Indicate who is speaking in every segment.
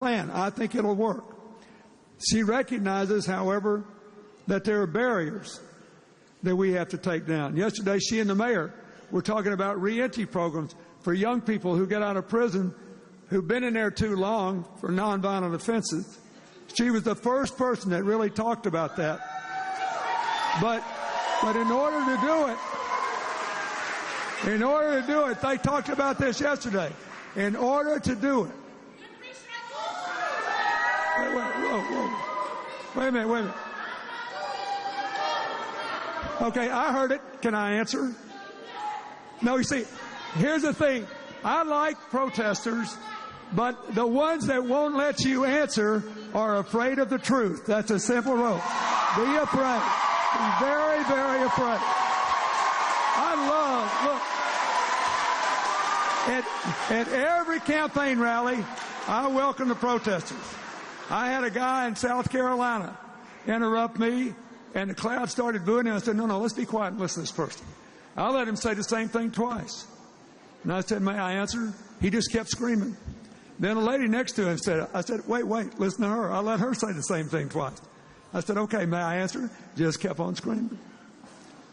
Speaker 1: plan. I think it'll work. She recognizes, however, that there are barriers that we have to take down. Yesterday, she and the mayor were talking about reentry programs for young people who get out of prison who've been in there too long for nonviolent offenses. She was the first person that really talked about that. But in order to do it, they talked about this yesterday. In order to do it. Wait a minute. Okay, I heard it. Can I answer? No, you see, here's the thing. I like protesters, but the ones that won't let you answer are afraid of the truth. That's a simple rule. Be afraid. Be very, very afraid. At every campaign rally, I welcome the protesters. I had a guy in South Carolina interrupt me, and the crowd started booing him. I said, no, let's be quiet and listen to this person. I let him say the same thing twice. And I said, may I answer? He just kept screaming. Then a lady next to him said, I said, wait, listen to her. I let her say the same thing twice. I said, okay, may I answer? Just kept on screaming.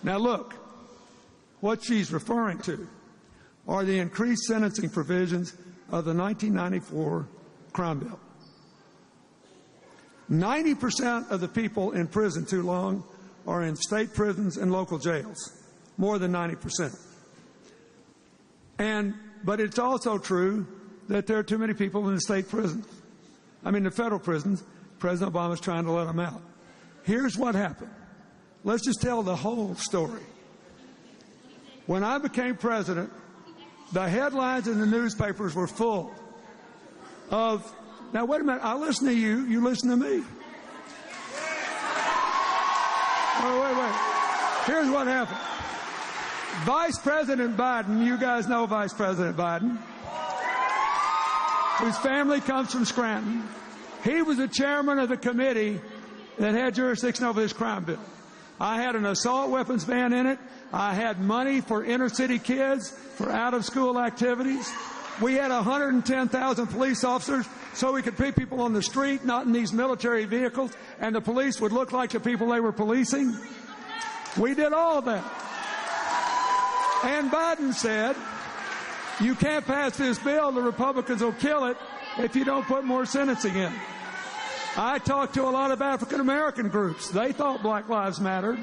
Speaker 1: Now look, what she's referring to are the increased sentencing provisions of the 1994 crime bill. 90% of the people in prison too long are in state prisons and local jails. More than 90%. But it's also true that there are too many people in the state prisons. I mean, the federal prisons. President Obama's trying to let them out. Here's what happened. Let's just tell the whole story. When I became president, the headlines in the newspapers were full of, now wait a minute, I listen to you, you listen to me. Wait. Here's what happened. Vice President Biden, you guys know Vice President Biden, whose family comes from Scranton. He was the chairman of the committee that had jurisdiction over this crime bill. I had an assault weapons ban in it. I had money for inner city kids for out-of-school activities. We had 110,000 police officers so we could put people on the street, not in these military vehicles, and the police would look like the people they were policing. We did all that. And Biden said, you can't pass this bill, the Republicans will kill it if you don't put more sentencing in. I talked to a lot of African American groups. They thought Black Lives Mattered.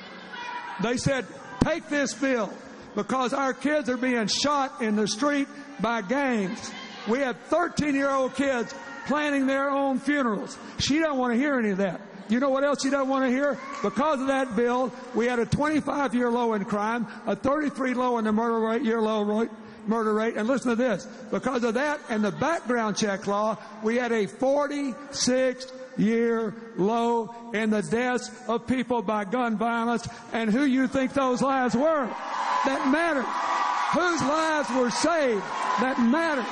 Speaker 1: They said, take this bill because our kids are being shot in the street by gangs. We have 13-year-old kids planning their own funerals. She don't want to hear any of that. You know what else she doesn't want to hear? Because of that bill, we had a 25-year low in crime, a 33 low in the murder rate, and listen to this. Because of that and the background check law, we had a 46-year low in the deaths of people by gun violence. And who you think those lives were? That mattered. Whose lives were saved? That mattered.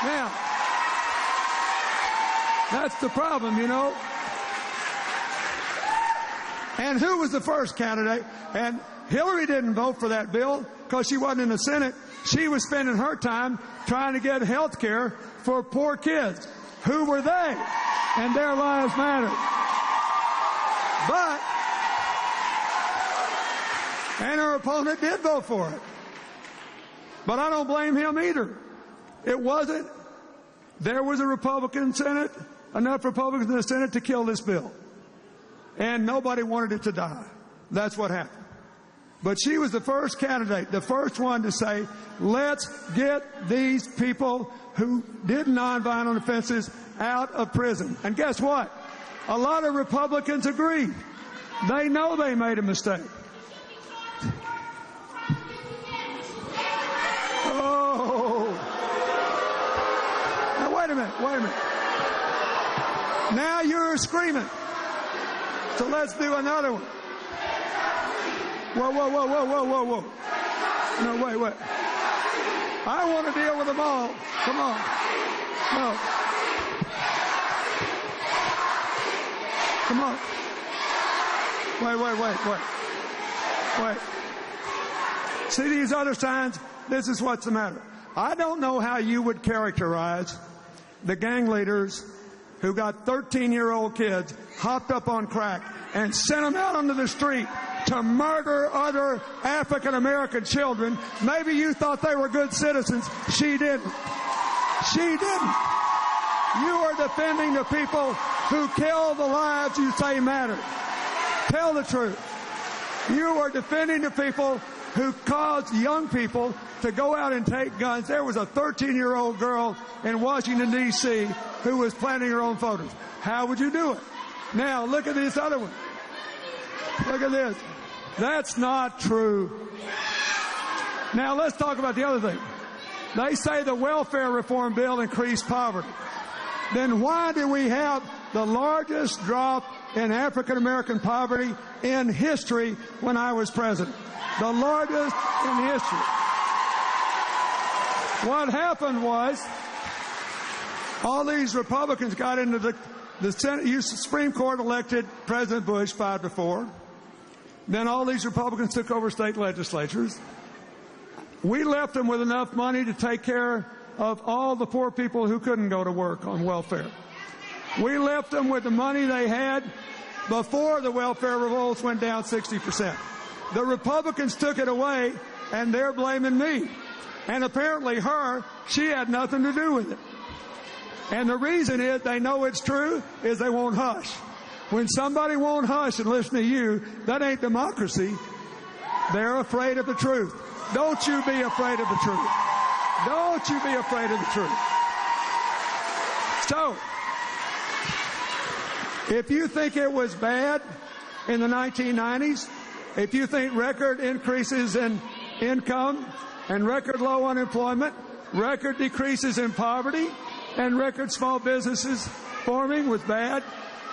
Speaker 1: Now, that's the problem, you know. And who was the first candidate? And Hillary didn't vote for that bill because she wasn't in the Senate. She was spending her time trying to get health care for poor kids. Who were they? And their lives mattered. And her opponent did vote for it. But I don't blame him either. It wasn't. There was a Republican Senate, enough Republicans in the Senate to kill this bill. And nobody wanted it to die. That's what happened. But she was the first candidate, the first one to say, let's get these people who did nonviolent offenses out of prison. And guess what? A lot of Republicans agreed. They know they made a mistake. Oh. Now, wait a minute. Now you're screaming. So let's do another one. Whoa. No, wait. I want to deal with them all. Come on. No. Come on. Wait. See these other signs? This is what's the matter. I don't know how you would characterize the gang leaders who got 13-year-old kids hopped up on crack and sent them out onto the street to murder other African-American children. Maybe you thought they were good citizens. She didn't. She didn't. You are defending the people who kill the lives you say matter. Tell the truth. You are defending the people who caused young people to go out and take guns. There was a 13-year-old girl in Washington, D.C. who was planting her own photos. How would you do it? Now, look at this other one. Look at this. That's not true. Now, let's talk about the other thing. They say the welfare reform bill increased poverty. Then why do we have the largest drop in African-American poverty in history when I was president? The largest in history. What happened was all these Republicans got into the Senate. Supreme Court elected President Bush 5-4. Then all these Republicans took over state legislatures. We left them with enough money to take care of all the poor people who couldn't go to work on welfare. We left them with the money they had before the welfare rolls went down 60%. The Republicans took it away, and they're blaming me. And apparently she had nothing to do with it. And the reason is they know it's true is they won't hush. When somebody won't hush and listen to you, that ain't democracy. They're afraid of the truth. Don't you be afraid of the truth. Don't you be afraid of the truth. So, if you think it was bad in the 1990s, if you think record increases in income and record low unemployment, record decreases in poverty, and record small businesses forming was bad,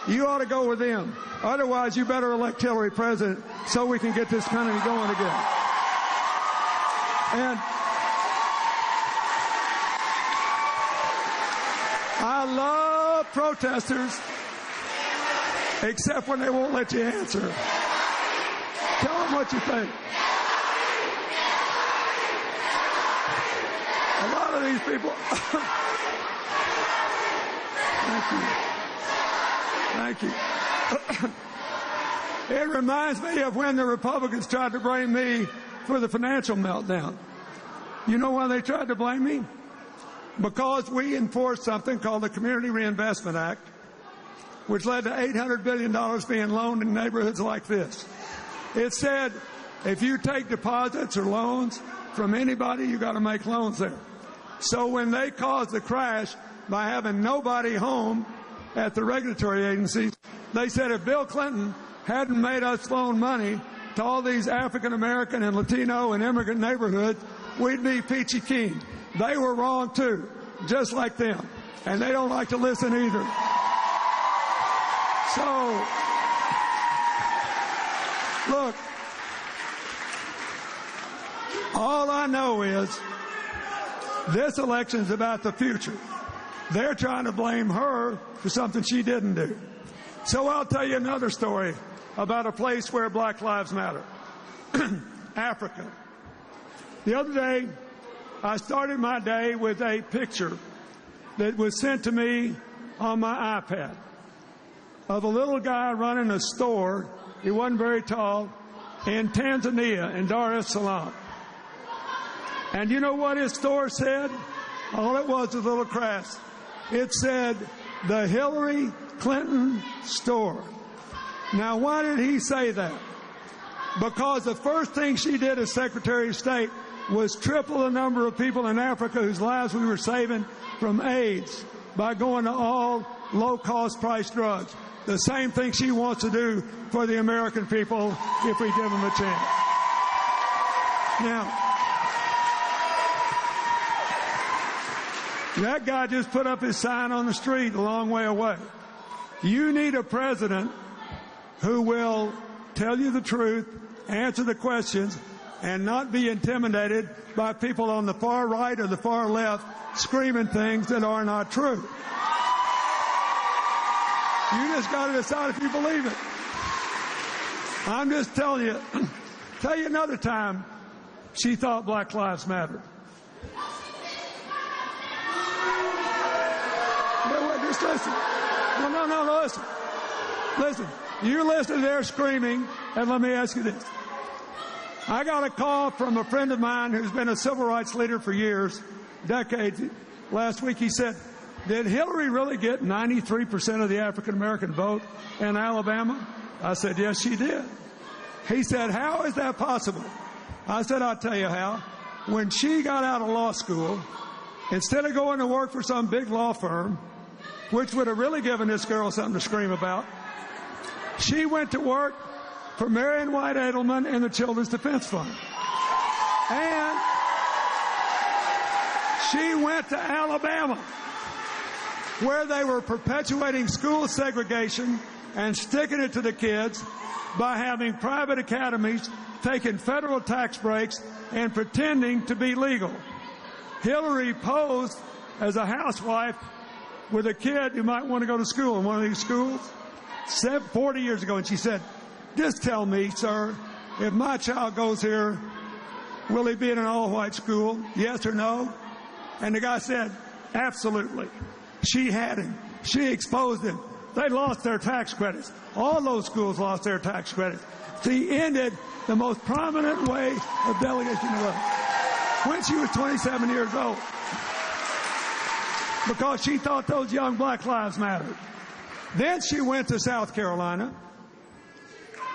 Speaker 1: you ought to go with them. Otherwise, you better elect Hillary president so we can get this country going again. And I love protesters, except when they won't let you answer. Tell them what you think. A lot of these people... Thank you. Thank you. It reminds me of when the Republicans tried to blame me for the financial meltdown. You know why they tried to blame me? Because we enforced something called the Community Reinvestment Act, which led to $800 billion being loaned in neighborhoods like this. It said if you take deposits or loans from anybody, you got to make loans there. So when they caused the crash by having nobody home at the regulatory agencies, they said if Bill Clinton hadn't made us loan money to all these African American and Latino and immigrant neighborhoods, we'd be peachy keen. They were wrong too, just like them. And they don't like to listen either. So, look, all I know is this election's about the future. They're trying to blame her for something she didn't do. So I'll tell you another story about a place where Black Lives Matter. Africa. The other day, I started my day with a picture that was sent to me on my iPad of a little guy running a store, he wasn't very tall, in Tanzania, in Dar es Salaam. And you know what his store said? All it was a little crass. It said, the Hillary Clinton store. Now, why did he say that? Because the first thing she did as Secretary of State was triple the number of people in Africa whose lives we were saving from AIDS by going to all low-cost price drugs. The same thing she wants to do for the American people if we give them a chance. Now, that guy just put up his sign on the street a long way away. You need a president who will tell you the truth, answer the questions, and not be intimidated by people on the far right or the far left screaming things that are not true. You just got to decide if you believe it. I'm just telling you, tell you another time she thought Black Lives Mattered. just listen. No, listen. Listen. You listen to their screaming, and let me ask you this. I got a call from a friend of mine who's been a civil rights leader for years, decades. Last week he said, did Hillary really get 93% of the African-American vote in Alabama? I said, yes, she did. He said, how is that possible? I said, I'll tell you how. When she got out of law school, instead of going to work for some big law firm, which would have really given this girl something to scream about, she went to work for Marion White Edelman and the Children's Defense Fund. And she went to Alabama, where they were perpetuating school segregation and sticking it to the kids by having private academies, taking federal tax breaks, and pretending to be legal. Hillary posed as a housewife with a kid who might want to go to school in one of these schools 40 years ago, and she said, just tell me, sir, if my child goes here, will he be in an all-white school, yes or no? And the guy said, absolutely. She had him. She exposed him. They lost their tax credits. All those schools lost their tax credits. She ended the most prominent way of delegation in the world when she was 27 years old, because she thought those young black lives mattered. Then she went to South Carolina,